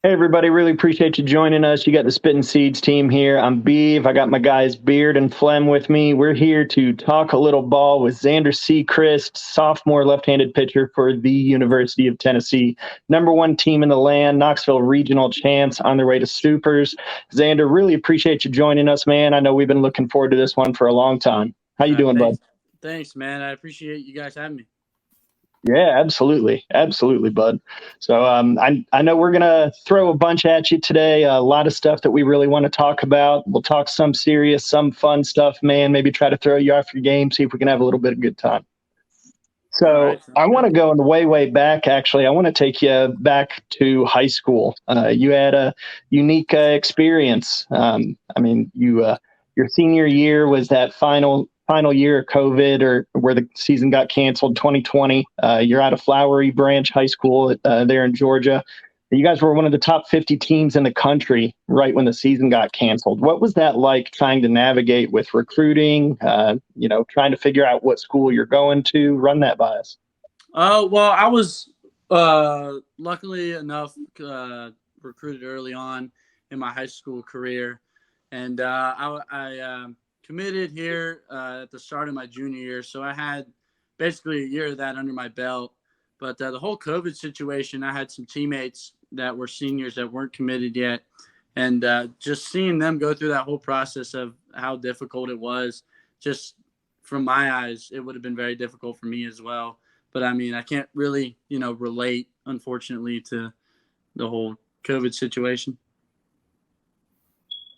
Hey everybody, really appreciate you joining us. You got the Spittin' Seeds team here. I'm Beeve. I got my guys Beard and Flem with me. We're here to talk a little ball with Zander Sechrist, sophomore left-handed pitcher for the University of Tennessee. Number one team in the land, Knoxville regional champs on their way to Supers. Zander, really appreciate you joining us, man. I know we've been looking forward to this one for a long time. How you doing, bud? Thanks, man. I appreciate you guys having me. Yeah, absolutely. Absolutely, bud. So I know we're going to throw a bunch at you today, a lot of stuff that we really want to talk about. We'll talk some serious, some fun stuff, man, maybe try to throw you off your game, see if we can have a little bit of good time. All right, So sounds I want good. to go way, way back, actually. I want to take you back to high school. You had a unique experience. Your senior year was that final year of COVID, or where the season got canceled, 2020. You're out of Flowery Branch High School there in Georgia. You guys were one of the top 50 teams in the country right when the season got canceled. What was that like, trying to navigate with recruiting, trying to figure out what school you're going to? Run that by us. Well, I was luckily enough recruited early on in my high school career, and I committed here at the start of my junior year. So I had basically a year of that under my belt. But the whole COVID situation, I had some teammates that were seniors that weren't committed yet, and just seeing them go through that whole process of how difficult it was, just from my eyes, it would have been very difficult for me as well. But I mean, I can't really, relate, unfortunately, to the whole COVID situation.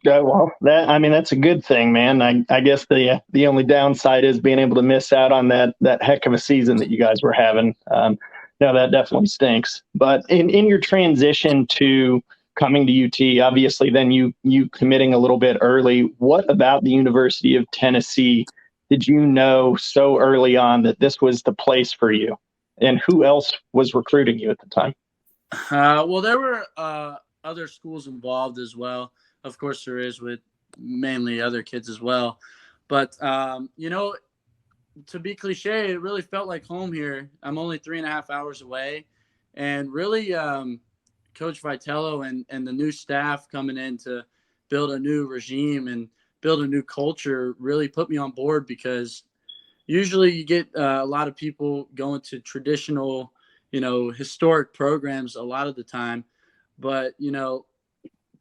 Yeah, well, that's a good thing, man. I guess the only downside is being able to miss out on that heck of a season that you guys were having. No, that definitely stinks. But in your transition to coming to UT, obviously, then you committing a little bit early. What about the University of Tennessee did you know so early on that this was the place for you? And who else was recruiting you at the time? Well, there were other schools involved as well. Of course, there is with mainly other kids as well. But, to be cliche, it really felt like home here. I'm only 3.5 hours away. And really, Coach Vitello and the new staff coming in to build a new regime and build a new culture really put me on board, because usually you get a lot of people going to traditional, historic programs a lot of the time. But,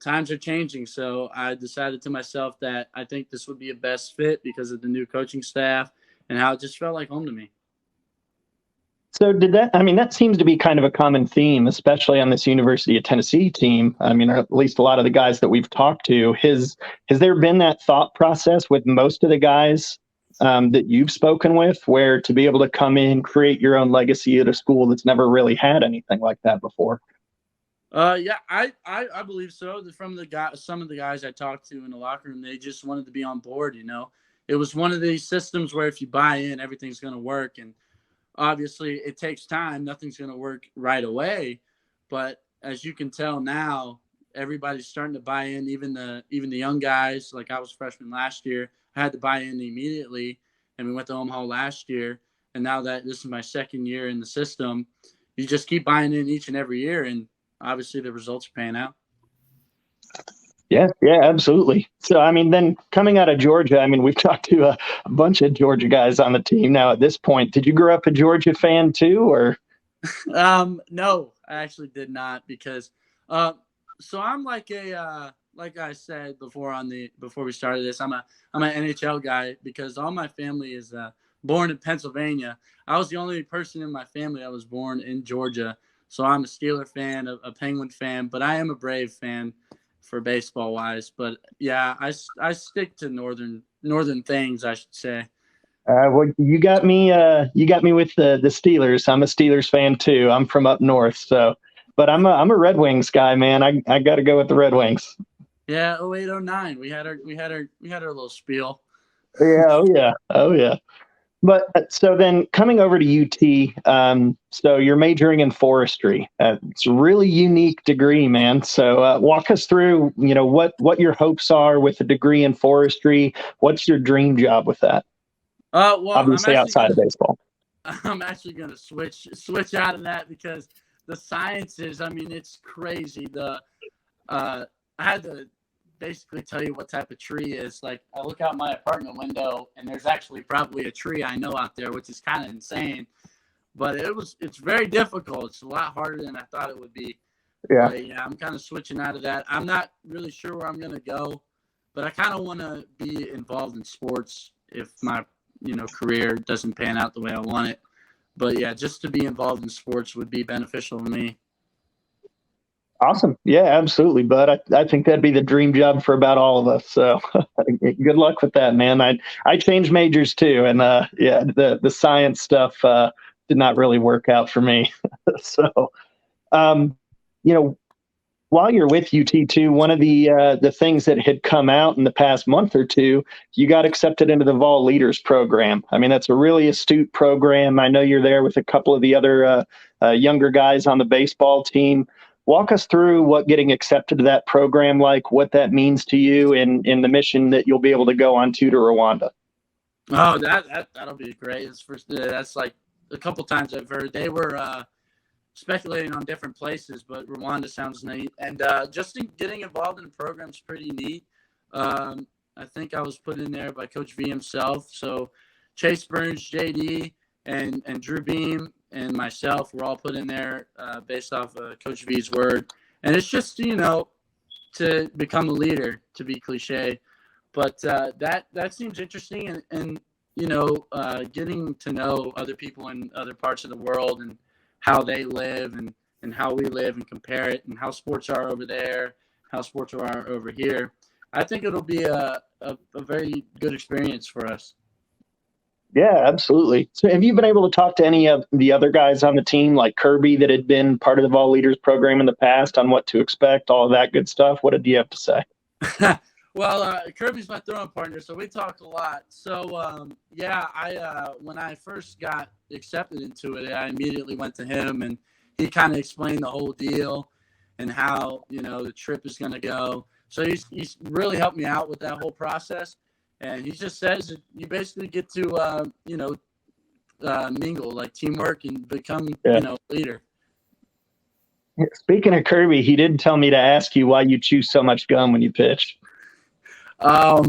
times are changing. So I decided to myself that I think this would be a best fit because of the new coaching staff and how it just felt like home to me. So that seems to be kind of a common theme, especially on this University of Tennessee team. I mean, or at least a lot of the guys that we've talked to. Has there been that thought process with most of the guys that you've spoken with, where to be able to come in, create your own legacy at a school that's never really had anything like that before? Yeah, I believe so. From some of the guys I talked to in the locker room, they just wanted to be on board. It was one of these systems where if you buy in, everything's going to work. And obviously, it takes time. Nothing's going to work right away. But as you can tell now, everybody's starting to buy in. Even the young guys. Like, I was a freshman last year, I had to buy in immediately, and we went to Omaha last year. And now that this is my second year in the system, you just keep buying in each and every year, and obviously the results are paying out. Yeah, absolutely. So, then coming out of Georgia, we've talked to a bunch of Georgia guys on the team now at this point. Did you grow up a Georgia fan too, or? No, I actually did not, because so I'm like I said before we started this, I'm an NHL guy, because all my family is born in Pennsylvania. I was the only person in my family that was born in Georgia, so I'm a Steeler fan, a Penguin fan, but I am a Brave fan for baseball wise. But yeah, I stick to northern things, I should say. Well, you got me. You got me with the Steelers. I'm a Steelers fan too. I'm from up north, so. But I'm a Red Wings guy, man. I got to go with the Red Wings. Yeah, 08, 09. We had our little spiel. Yeah, oh yeah. But so then coming over to UT, so you're majoring in forestry. It's a really unique degree, man. So walk us through, what your hopes are with a degree in forestry. What's your dream job with that? Well, Obviously outside of baseball. I'm actually gonna switch out of that, because the sciences, I mean, it's crazy. I had to basically tell you what type of tree is. Like, I look out my apartment window, and there's actually probably a tree I know out there, which is kind of insane. But it's very difficult. It's a lot harder than I thought it would be. Yeah. But yeah, I'm kind of switching out of that. I'm not really sure where I'm gonna go, but I kind of want to be involved in sports if my career doesn't pan out the way I want it. But yeah, just to be involved in sports would be beneficial to me. Awesome. Yeah, absolutely, bud. I think that'd be the dream job for about all of us. So good luck with that, man. I changed majors too, and yeah, the science stuff did not really work out for me. So um, you know, while you're with UT2, one of the things that had come out in the past month or two, you got accepted into the Vol Leaders program. I mean, that's a really astute program. I know you're there with a couple of the other younger guys on the baseball team. Walk us through what getting accepted to that program like, what that means to you, and in the mission that you'll be able to go on to Rwanda. Oh, that'll be great. That's like a couple times I've heard they were speculating on different places, but Rwanda sounds neat. And just getting involved in the program is pretty neat. I think I was put in there by Coach V himself. So Chase Burns, JD, and Drew Beam and myself were all put in there based off Coach V's word. And it's just, to become a leader, to be cliche. But that seems interesting. And getting to know other people in other parts of the world and how they live and how we live and compare it and how sports are over there, how sports are over here. I think it'll be a very good experience for us. Yeah, absolutely. So have you been able to talk to any of the other guys on the team, like Kirby, that had been part of the Vol Leaders program in the past, on what to expect, all of that good stuff? What did you have to say? Well, Kirby's my throwing partner, so we talk a lot. So, yeah, when I first got accepted into it, I immediately went to him, and he kind of explained the whole deal and how, the trip is going to go. So he's really helped me out with that whole process. And he just says that you basically get to, mingle, like teamwork, and become, leader. Speaking of Kirby, he did tell me to ask you why you chew so much gum when you pitch. I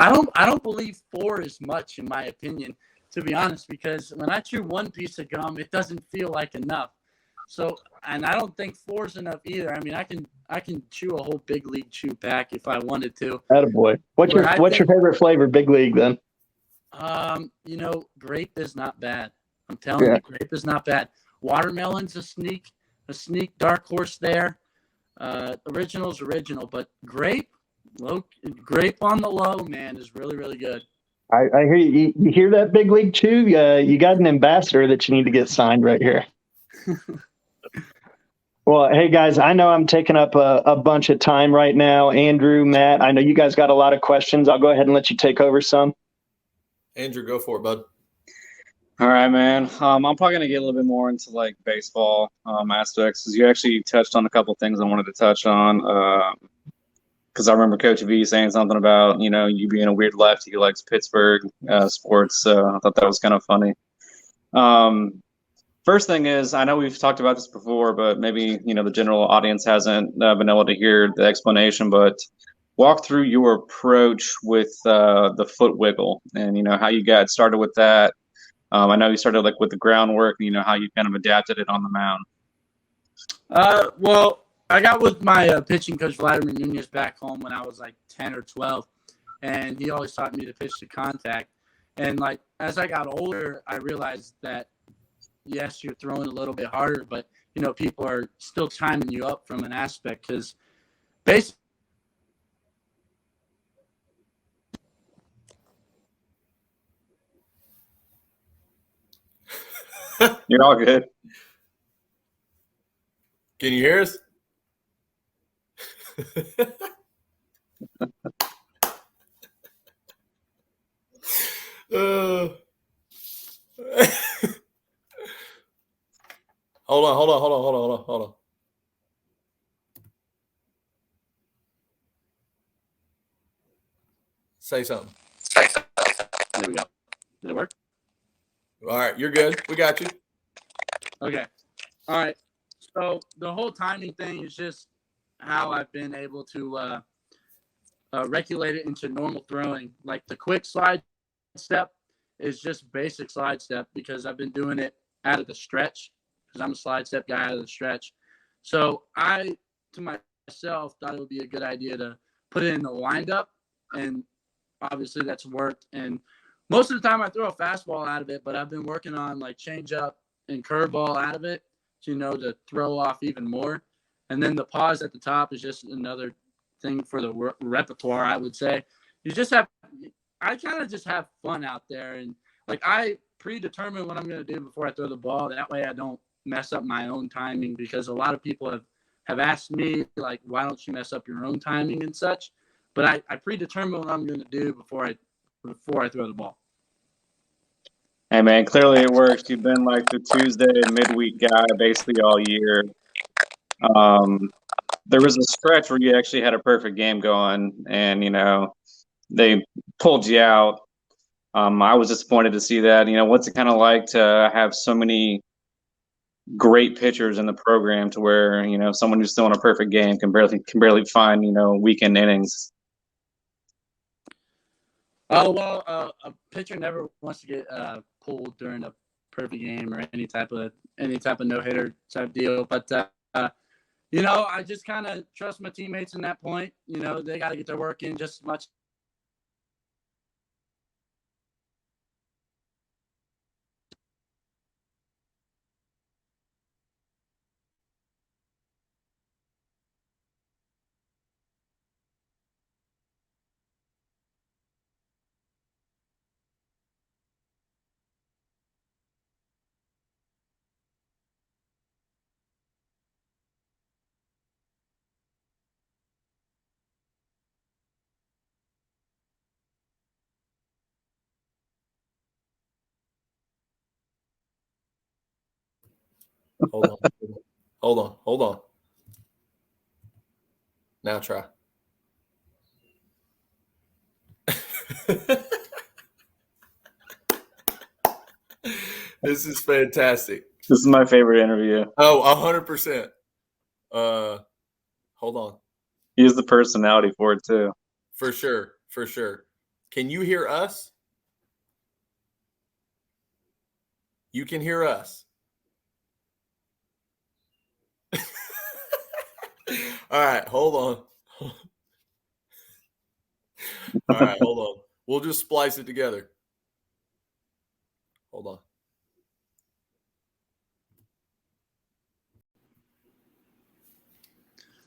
don't believe 4 is much, in my opinion, to be honest, because when I chew one piece of gum, it doesn't feel like enough. So, and I don't think 4 is enough either. I mean, I can chew a whole Big League chew pack if I wanted to. Attaboy. What's your favorite flavor, Big League, then? Grape is not bad. I'm telling you, grape is not bad. Watermelon's a sneak dark horse there. Original's original, but grape on the low, man, is really, really good. I hear you. You hear that, Big League Chew? You got an ambassador that you need to get signed right here. Well, hey, guys, I know I'm taking up a bunch of time right now. Andrew, Matt, I know you guys got a lot of questions. I'll go ahead and let you take over some. Andrew, go for it, bud. All right, man. I'm probably going to get a little bit more into like baseball aspects, because you actually touched on a couple of things I wanted to touch on. Because I remember Coach V saying something about, you being a weird lefty who likes Pittsburgh sports. So I thought that was kind of funny. First thing is, I know we've talked about this before, but maybe, the general audience hasn't been able to hear the explanation, but walk through your approach with the foot wiggle and, how you got started with that. I know you started like with the groundwork, how you kind of adapted it on the mound. Well, I got with my pitching coach, Vladimir Nunez, back home when I was like 10 or 12, and he always taught me to pitch to contact. And like, as I got older, I realized that, yes, you're throwing a little bit harder, but, people are still timing you up from an aspect, because basically, You're all good. Can you hear us? Hold on. Say something. There we go. Did it work? All right, you're good. We got you. Okay. All right. So the whole timing thing is just how I've been able to regulate it into normal throwing. Like the quick slide step is just basic slide step because I've been doing it out of the stretch because I'm a slide step guy out of the stretch. So I, to myself, thought it would be a good idea to put it in the windup, and obviously that's worked. And most of the time I throw a fastball out of it, but I've been working on like change up and curveball out of it, to throw off even more. And then the pause at the top is just another thing for the repertoire, I would say. I kind of just have fun out there. And like I predetermine what I'm going to do before I throw the ball. That way I don't mess up my own timing, because a lot of people have asked me, like, why don't you mess up your own timing and such? But I predetermine what I'm going to do before I throw the ball. Hey, man, clearly it works. You've been like the Tuesday midweek guy basically all year. There was a stretch where you actually had a perfect game going, and, they pulled you out. I was disappointed to see that. What's it kind of like to have so many great pitchers in the program to where, someone who's still in a perfect game can barely find, weekend innings? Oh, well, a pitcher never wants to get pulled during a perfect game or any type of no-hitter type deal. But, I just kind of trust my teammates in that point. They got to get their work in just as much. Hold on. Now try. This is fantastic. This is my favorite interview. Oh, 100%. Hold on. He has the personality for it too. For sure. Can you hear us? You can hear us. All right, hold on. All right, hold on. We'll just splice it together. Hold on.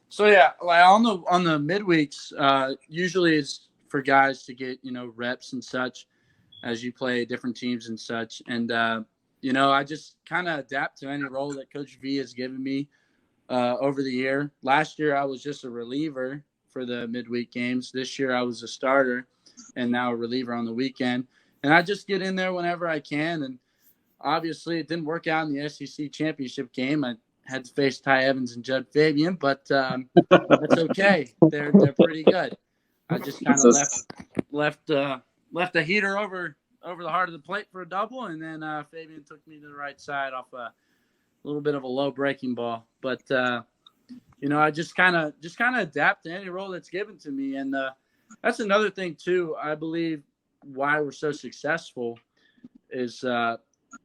So yeah, like on the midweeks, usually it's for guys to get reps and such as you play different teams and such. And I just kind of adapt to any role that Coach V has given me over the year. Last year I was just a reliever for the midweek games. This year I was a starter and now a reliever on the weekend. And I just get in there whenever I can. And obviously it didn't work out in the SEC championship game. I had to face Ty Evans and Judd Fabian, but that's okay. They're pretty good. I just kind of left a heater over the heart of the plate for a double, and then Fabian took me to the right side off a little bit of a low breaking ball. But I just kind of adapt to any role that's given to me, and that's another thing too. I believe why we're so successful is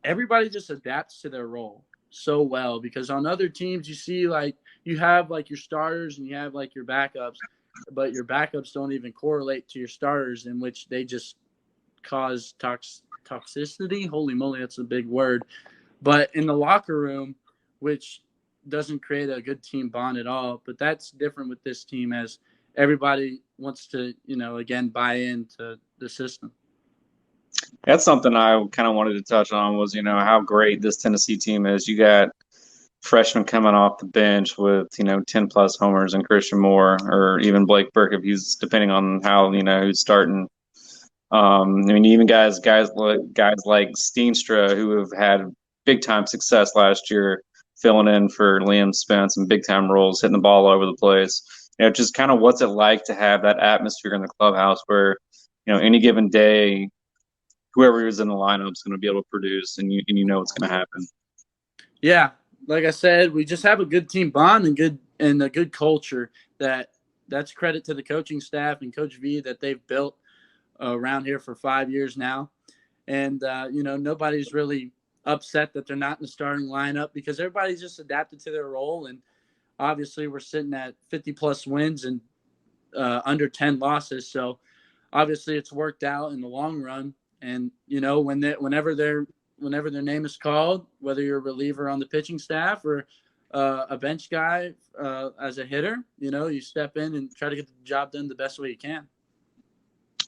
everybody just adapts to their role so well, because on other teams you see like you have like your starters and you have like your backups, but your backups don't even correlate to your starters, in which they just cause toxicity. Holy moly, that's a big word. But in the locker room, which doesn't create a good team bond at all. But that's different with this team, as everybody wants to again buy into the system. That's something I kind of wanted to touch on was, how great this Tennessee team is. You got freshmen coming off the bench with, 10 plus homers, and Christian Moore, or even Blake Burke, if he's depending on how, who's starting. Even guys like Steenstra, who have had big time success last year, filling in for Liam Spence in big time roles, hitting the ball all over the place. Just kind of what's it like to have that atmosphere in the clubhouse where, any given day, whoever is in the lineup is going to be able to produce, and you know what's going to happen. Yeah, like I said, we just have a good team bond and good and a good culture that's credit to the coaching staff and Coach V that they've built around here for 5 years now. And, nobody's really upset that they're not in the starting lineup because everybody's just adapted to their role. And obviously we're sitting at 50-plus wins and under 10 losses. So obviously it's worked out in the long run. And, whenever their name is called, whether you're a reliever on the pitching staff or a bench guy as a hitter, you step in and try to get the job done the best way you can.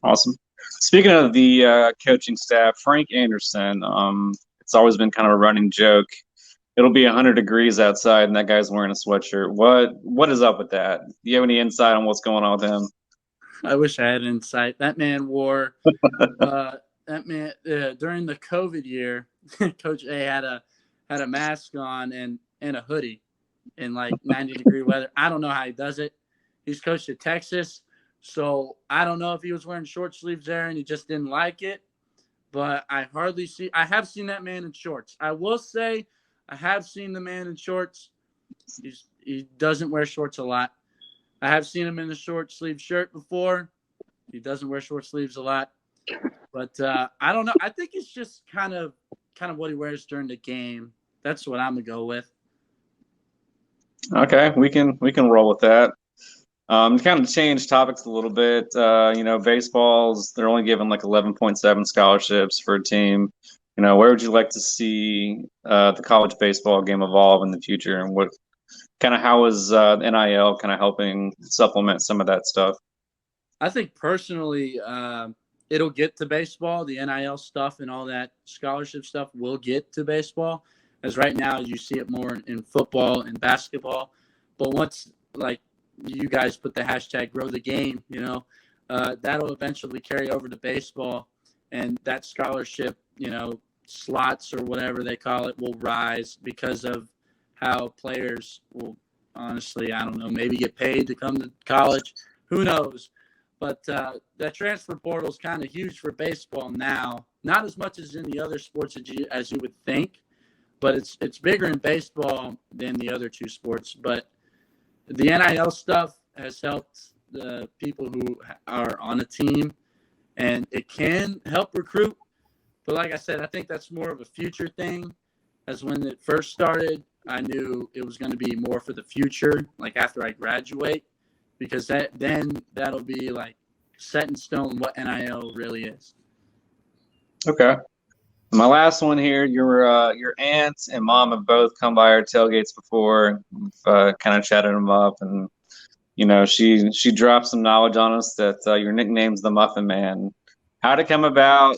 Awesome. Speaking of the coaching staff, Frank Anderson, it's always been kind of a running joke. It'll be 100 degrees outside, and that guy's wearing a sweatshirt. What is up with that? Do you have any insight on what's going on with him? I wish I had insight. That man wore during the COVID year, Coach A had a mask on and a hoodie in like 90-degree weather. I don't know how he does it. He's coached at Texas. So I don't know if he was wearing short sleeves there and he just didn't like it, but I have seen that man in shorts. I will say I have seen the man in shorts. He doesn't wear shorts a lot. I have seen him in a short sleeve shirt before. He doesn't wear short sleeves a lot, but I don't know. I think it's just kind of what he wears during the game. That's what I'm gonna go with. Okay, we can roll with that. To kind of change topics a little bit, baseballs, they're only given like 11.7 scholarships for a team. Where would you like to see the college baseball game evolve in the future, and how is NIL kind of helping supplement some of that stuff? I think personally, it'll get to baseball. The NIL stuff and all that scholarship stuff will get to baseball, as right now you see it more in football and basketball. But once you guys put the hashtag grow the game, that'll eventually carry over to baseball, and that scholarship, slots or whatever they call it will rise because of how players will, honestly, I don't know, maybe get paid to come to college. Who knows? But that transfer portal is kind of huge for baseball now. Not as much as in the other sports as you would think, but it's bigger in baseball than the other two sports. But the NIL stuff has helped the people who are on a team, and it can help recruit. But like I said, I think that's more of a future thing. As when it first started, I knew it was going to be more for the future, like after I graduate, because that'll be like set in stone what NIL really is. Okay. My last one here, your aunt and mom have both come by our tailgates before. We've kind of chatted them up, and she dropped some knowledge on us that your nickname's the Muffin Man. How'd it come about,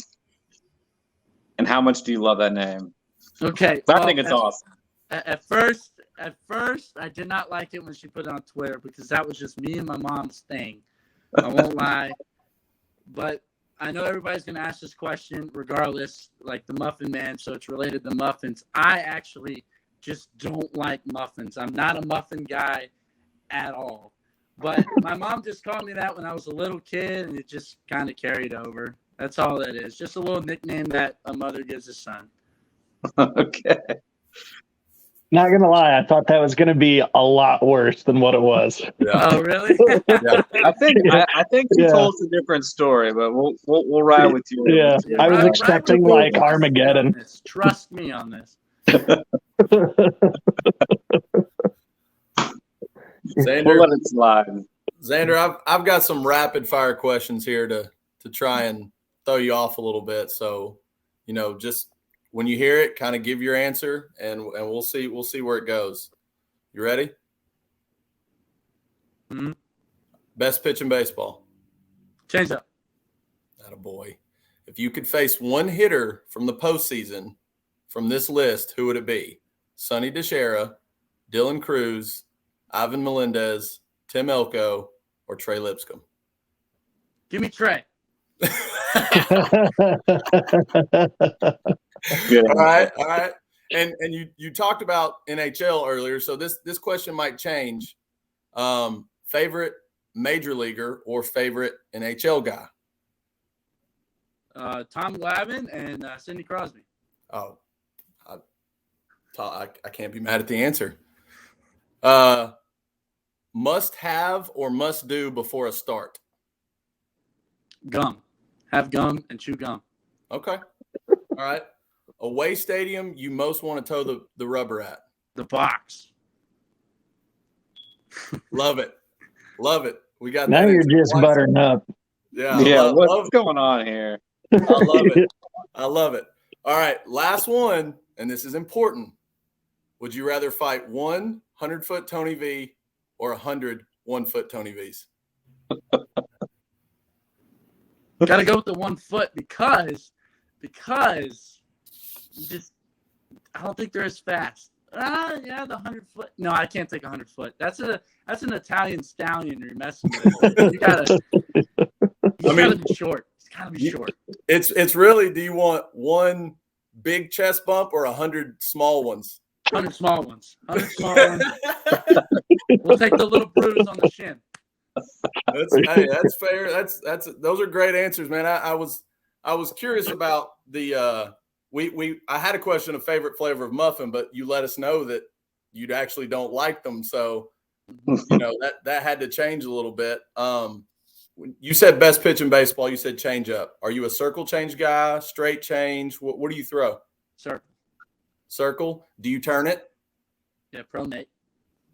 and how much do you love that name? Okay, I think it's awesome. At first, I did not like it when she put it on Twitter because that was just me and my mom's thing. I won't lie, but I know everybody's going to ask this question regardless, like the Muffin Man, so it's related to muffins. I actually just don't like muffins. I'm not a muffin guy at all. But my mom just called me that when I was a little kid, and it just kind of carried over. That's all that is. Just a little nickname that a mother gives a son. Okay. Not gonna lie, I thought that was gonna be a lot worse than what it was. Yeah. Oh, really? Yeah. I think you told us a different story, but we'll ride with you. Yeah, I was expecting like Armageddon. Trust me on this. Zander, we'll let it slide. Zander, I've got some rapid fire questions here to try and throw you off a little bit. So, just when you hear it, kind of give your answer, and we'll see where it goes. You ready? Mm-hmm. Best pitch in baseball. Change up. Attaboy. If you could face one hitter from the postseason from this list, who would it be? Sonny DeShera, Dylan Cruz, Ivan Melendez, Tim Elko, or Trey Lipscomb? Give me Trey. All right. And you talked about NHL earlier, so this question might change. Favorite major leaguer or favorite NHL guy? Tom Glavine and Sidney Crosby. Oh, I can't be mad at the answer. must have or must do before a start? Gum. Have gum and chew gum. Okay. All right. Away stadium you most want to toe the rubber at? The box. Love it. Love it. We got Now that you're answer just twice. buttering up. Yeah. What's going on here? I love it. I love it. All right. Last one, and this is important. Would you rather fight 100-foot Tony V or 100 1-foot Tony Vs? Got to go with the 1 foot because you just I don't think they're as fast. Yeah, the 100-foot. No, I can't take 100-foot. That's an Italian stallion you're messing with. You gotta be short. It's gotta be short. It's really. Do you want one big chest bump or 100 small ones? 100 small ones. 100 small ones. We'll take the little bruise on the shin. That's fair. That's those are great answers, man. I was curious about the I had a question of favorite flavor of muffin, but you let us know that you actually don't like them, so that had to change a little bit. You said best pitch in baseball. You said change up. Are you a circle change guy? Straight change? What do you throw? Circle. Do you turn it? Yeah, pronate.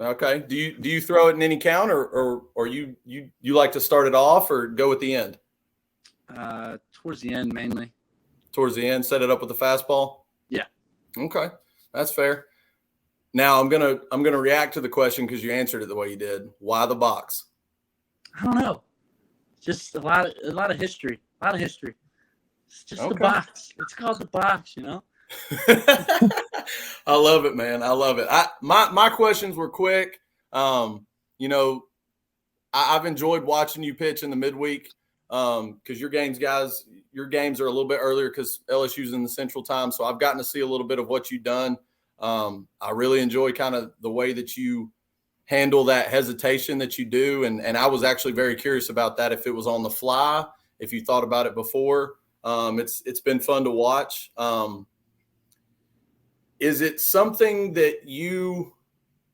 Okay. Do you throw it in any count, or you like to start it off or go at the end? Towards the end mainly. Towards the end, set it up with the fastball. Yeah. Okay, that's fair. Now I'm gonna react to the question because you answered it the way you did. Why the box? I don't know. Just a lot of history. It's just the box. It's called the box, I love it, man. I love it. My questions were quick. I've enjoyed watching you pitch in the midweek because your games are a little bit earlier because LSU's in the Central Time. So I've gotten to see a little bit of what you've done. I really enjoy kind of the way that you handle that hesitation that you do. And I was actually very curious about that. If it was on the fly, if you thought about it before, it's been fun to watch. Is it something that you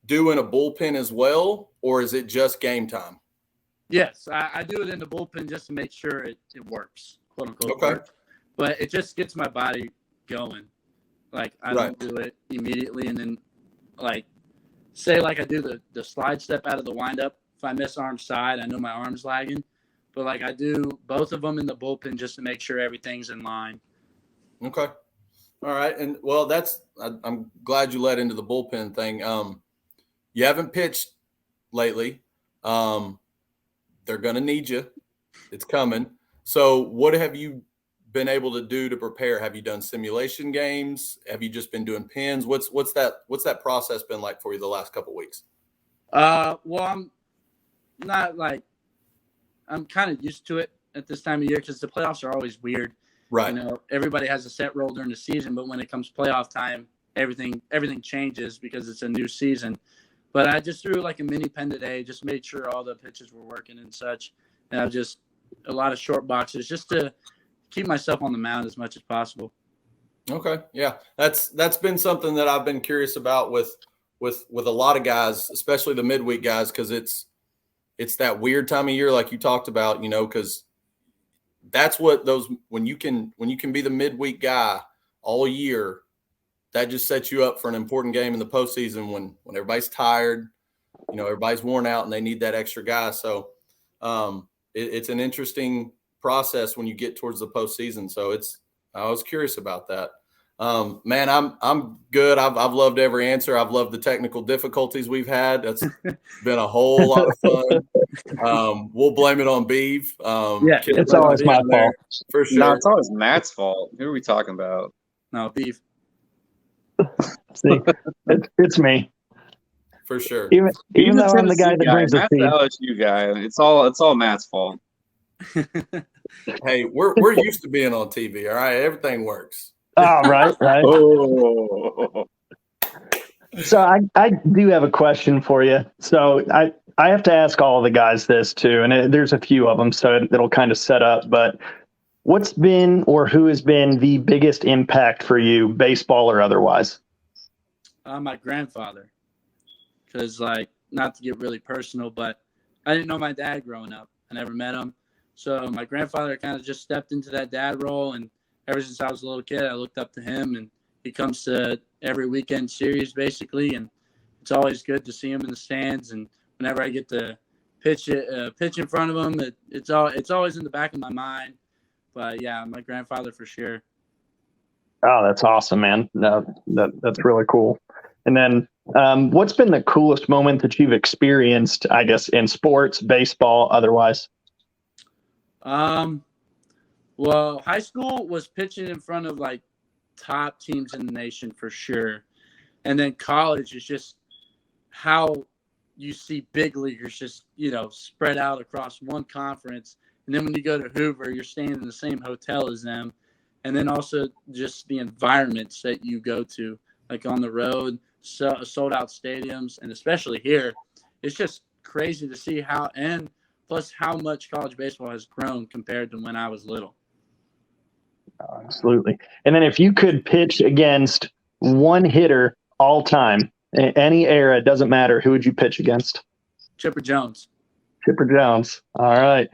do in a bullpen as well, or is it just game time? Yes, I do it in the bullpen just to make sure it works, quote unquote. Okay. Works. But it just gets my body going. Like I don't do it immediately, and then say I do the slide step out of the windup. If I miss arm side, I know my arm's lagging. But I do both of them in the bullpen just to make sure everything's in line. Okay. All right. And well, I'm glad you led into the bullpen thing. You haven't pitched lately. They're going to need you. It's coming. So what have you been able to do to prepare? Have you done simulation games? Have you just been doing pins? What's that process been like for you the last couple of weeks? Well, I'm not I'm kind of used to it at this time of year because the playoffs are always weird. Right. Everybody has a set role during the season, but when it comes playoff time, everything changes because it's a new season. But I just threw a mini pen today, just made sure all the pitches were working and such. And I've just a lot of short boxes just to keep myself on the mound as much as possible. Okay. Yeah. That's been something that I've been curious about with a lot of guys, especially the midweek guys, because it's that weird time of year like you talked about, because that's what when you can be the midweek guy all year, that just sets you up for an important game in the postseason when everybody's tired, everybody's worn out and they need that extra guy. So it's an interesting process when you get towards the postseason. So I was curious about that. Man, I'm good. I've loved every answer. I've loved the technical difficulties we've had. That's been a whole lot of fun. We'll blame it on Beeve. It's always my fault. For sure. No, it's always Matt's fault. Who are we talking about? No, Beeve. See, it's me. For sure. Even though I'm the guy that brings the Matt's the LSU guy. It's all Matt's fault. Hey, we're used to being on TV. All right, everything works. Oh, right. Oh. So I do have a question for you. So I have to ask all of the guys this too, and there's a few of them, so it'll kind of set up. But what's been or who has been the biggest impact for you, baseball or otherwise? My grandfather, because not to get really personal, but I didn't know my dad growing up. I never met him. So my grandfather kind of just stepped into that dad role, and ever since I was a little kid, I looked up to him, and he comes to every weekend series basically, and it's always good to see him in the stands. And whenever I get to pitch in front of him, it's always in the back of my mind. But yeah, my grandfather for sure. Oh, that's awesome, man. No, that's really cool. And then, what's been the coolest moment that you've experienced, I guess, in sports, baseball, otherwise? Well, high school was pitching in front of like top teams in the nation for sure. And then college is just how you see big leaguers just, spread out across one conference. And then when you go to Hoover, you're staying in the same hotel as them. And then also just the environments that you go to, like on the road, sold out stadiums, and especially here, it's just crazy to see how much college baseball has grown compared to when I was little. Absolutely. And then if you could pitch against one hitter all time, any era, it doesn't matter, who would you pitch against? Chipper Jones. Chipper Jones. All right.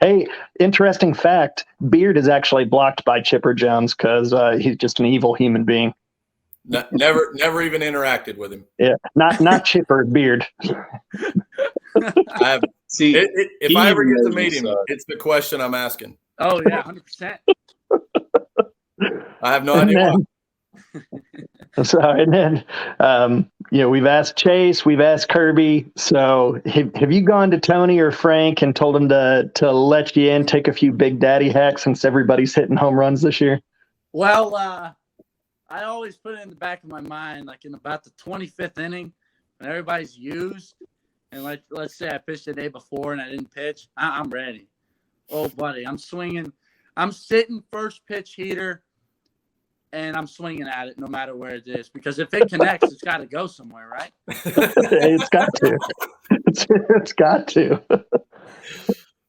Hey, interesting fact, Beard is actually blocked by Chipper Jones because he's just an evil human being. Never even interacted with him. Yeah, not Chipper, Beard. If I ever get to meet him, it's the question I'm asking. Oh, yeah, 100%. I have no idea why. So, and then, we've asked Chase, we've asked Kirby. So have you gone to Tony or Frank and told them to let you in, take a few big daddy hacks since everybody's hitting home runs this year? Well, I always put it in the back of my mind, like in about the 25th inning when everybody's used. And let's say I pitched the day before and I didn't pitch. I'm ready. Oh, buddy, I'm swinging. I'm sitting first pitch heater. And I'm swinging at it no matter where it is. Because if it connects, it's got to go somewhere, right? It's got to. It's got to.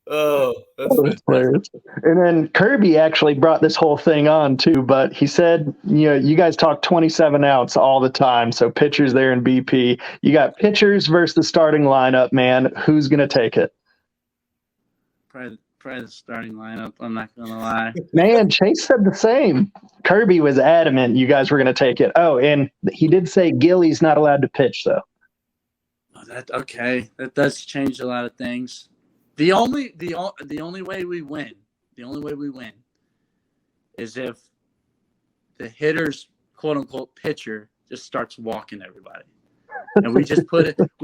Oh, that's hilarious. And then Kirby actually brought this whole thing on, too. But he said, you guys talk 27 outs all the time. So pitchers there in BP. You got pitchers versus the starting lineup, man. Who's going to take it? Probably the starting lineup. I'm not going to lie. Man, Chase said the same. Kirby was adamant you guys were going to take it. Oh, and he did say Gilly's not allowed to pitch, though. Oh, okay. That does change a lot of things. The only way we win is if the hitter's quote unquote pitcher just starts walking everybody. And we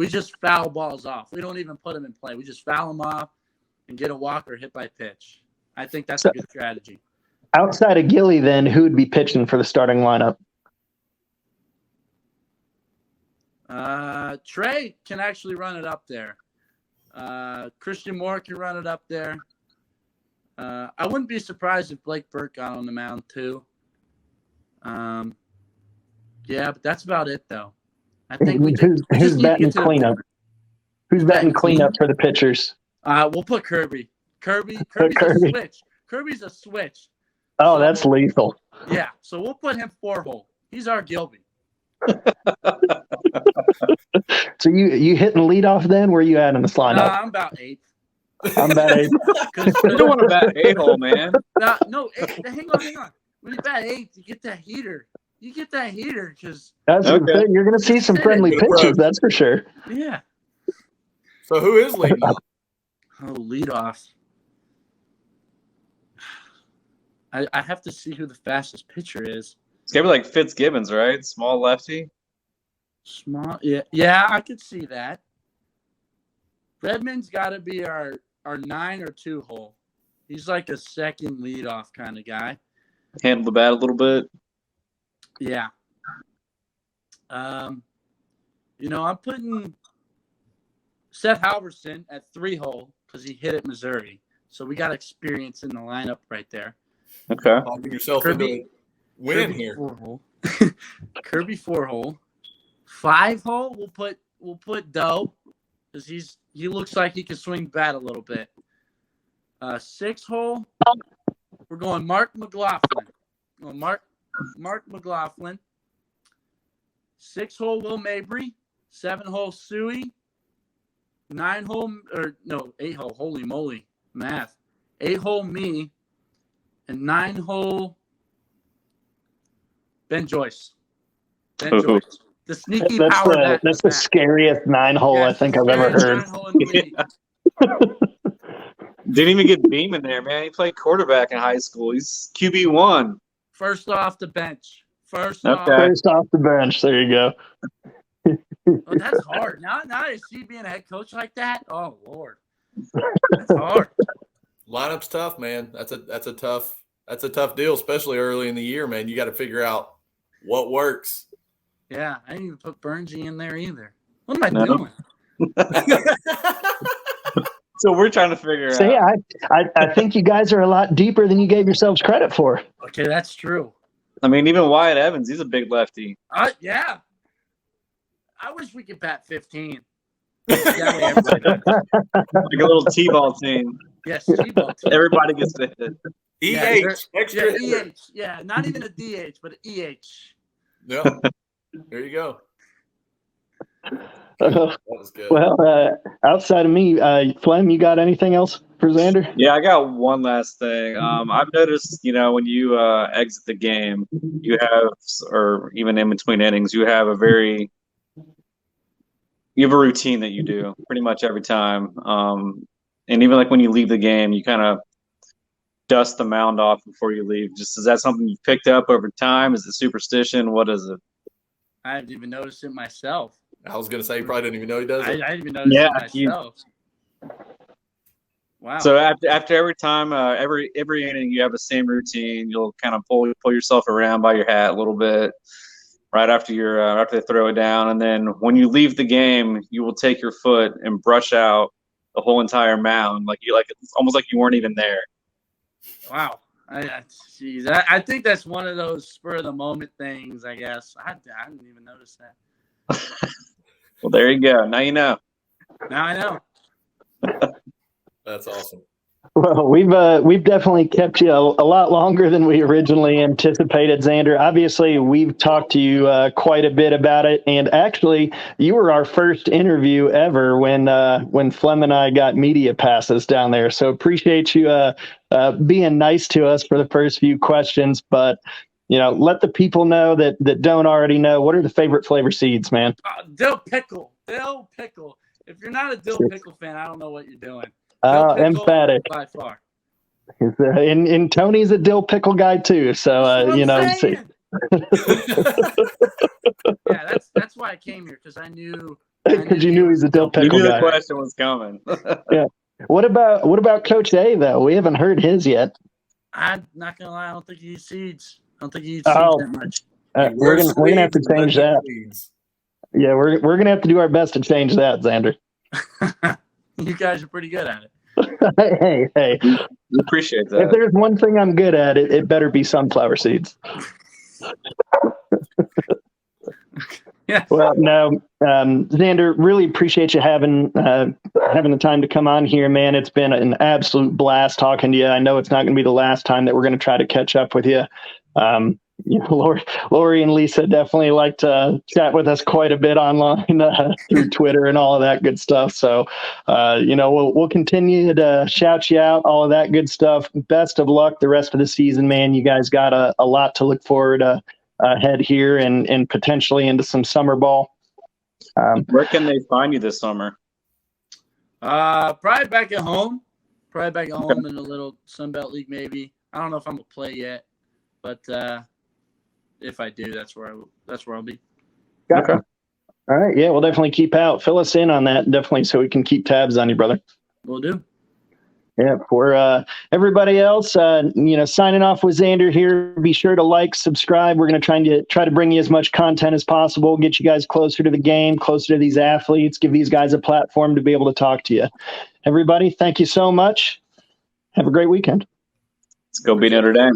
just foul balls off. We don't even put them in play. We just foul them off and get a walk or hit by pitch. I think that's a good strategy. Outside of Gilly, then, who would be pitching for the starting lineup? Trey can actually run it up there. Christian Moore can run it up there. I wouldn't be surprised if Blake Burke got on the mound too. Yeah, but that's about it, though. I think who's batting cleanup? Who's batting cleanup for the pitchers? We'll put Kirby. Kirby's a switch. Kirby's a switch. Oh, so, that's lethal. Yeah, so we'll put him 4-hole. He's our Gilby. So you hitting leadoff then? Where you at in this lineup? I'm about 8th. I'm about 8th. You don't want to bat 8-hole, man. No, hang on. When you bat 8th, you get that heater. Because you're going to see some friendly pitches, that's for sure. Yeah. So who is leading off? Oh, leadoff. I have to see who the fastest pitcher is. It's got to be like Fitzgibbons, right? Small lefty. Small, yeah, I could see that. Redmond's got to be our 9 or 2-hole. He's like a second leadoff kind of guy. Handle the bat a little bit. Yeah. I'm putting Seth Halverson at 3-hole because he hit at Missouri. So we got experience in the lineup right there. Okay. Talking yourself into a win here. 4-hole. Kirby 4-hole. 5-hole, we'll put Doe because he looks like he can swing the bat a little bit. 6-hole, we're going Mark McLaughlin. Mark McLaughlin. 6-hole, Will Mabry. 7-hole, Suey. 8-hole. Holy moly, math. 8-hole me and 9-hole Ben Joyce. Ooh. The sneaky That's power that's the scariest 9-hole I think I've ever heard. 9-hole in the league. Didn't even get Beam in there, man. He played quarterback in high school. He's QB1. First off the bench. First off the bench. There you go. Oh, that's hard. Now I see being a head coach like that. Oh Lord, that's hard. Lineup's tough, man. That's a tough deal, especially early in the year, man. You got to figure out what works. Yeah, I didn't even put Bernsey in there either. What am I doing? So we're trying to figure See, out. I think you guys are a lot deeper than you gave yourselves credit for. Okay, that's true. I mean, even Wyatt Evans, he's a big lefty. Yeah. I wish we could bat 15. That way everybody does. Like a little T-ball team. Yes, T-ball team. Everybody gets to hit. Extra. EH. Yeah, not even a DH, but an EH. Yeah. There you go. That was good. Well, outside of me, Flem, you got anything else for Zander? Yeah, I got one last thing. I've noticed, when you exit the game, you have, or even in between innings, you have a routine that you do pretty much every time. And even like when you leave the game, you kind of dust the mound off before you leave. Is that something you've picked up over time? Is it superstition? What is it? I haven't even noticed it myself. I was going to say you probably didn't even know he does it. I didn't even notice it myself. Wow. So after every time, every inning, you have the same routine. You'll kind of pull yourself around by your hat a little bit right after after they throw it down, and then when you leave the game, you will take your foot and brush out the whole entire mound, it's almost like you weren't even there. Wow. I think that's one of those spur of the moment things. I guess I didn't even notice that. Well, there you go. Now you know. Now I know. That's awesome. Well, we've definitely kept you a lot longer than we originally anticipated, Zander. Obviously, we've talked to you quite a bit about it, and actually, you were our first interview ever when Flem and I got media passes down there. So appreciate you being nice to us for the first few questions. But let the people know that don't already know, what are the favorite flavor seeds, man? Dill pickle. Dill pickle. If you're not a dill pickle fan, I don't know what you're doing. Emphatic. By far. And Tony's a dill pickle guy too, so see. Yeah, that's why I came here, because I knew. Because you knew he's a dill pickle guy. You knew the question was coming. Yeah. What about Coach A though? We haven't heard his yet. I'm not gonna lie, I don't think he eats seeds. I don't think he eats seeds that much. We're gonna have to change that. Yeah, we're gonna have to do our best to change that, Zander. You guys are pretty good at it. Hey. We appreciate that. If there's one thing I'm good at, it better be sunflower seeds. Yeah. Well, no, Zander, really appreciate you having the time to come on here, man. It's been an absolute blast talking to you. I know it's not going to be the last time that we're going to try to catch up with you. Lori and Lisa definitely like to chat with us quite a bit online through Twitter and all of that good stuff. So, we'll continue to shout you out, all of that good stuff. Best of luck the rest of the season, man. You guys got a lot to look forward ahead here and potentially into some summer ball. Where can they find you this summer? Probably back at home. In a little Sunbelt League, maybe. I don't know if I'm gonna play yet, but if I do, that's where I'll be. Okay. All right. Yeah, we'll definitely fill us in on that, definitely, so we can keep tabs on you, brother. Will do. Yeah, for everybody else, signing off with Zander here. Be sure to like, subscribe. We're going to try to bring you as much content as possible, get you guys closer to the game, closer to these athletes, give these guys a platform to be able to talk to you. Everybody, thank you so much. Have a great weekend. Let's go beat Notre Dame.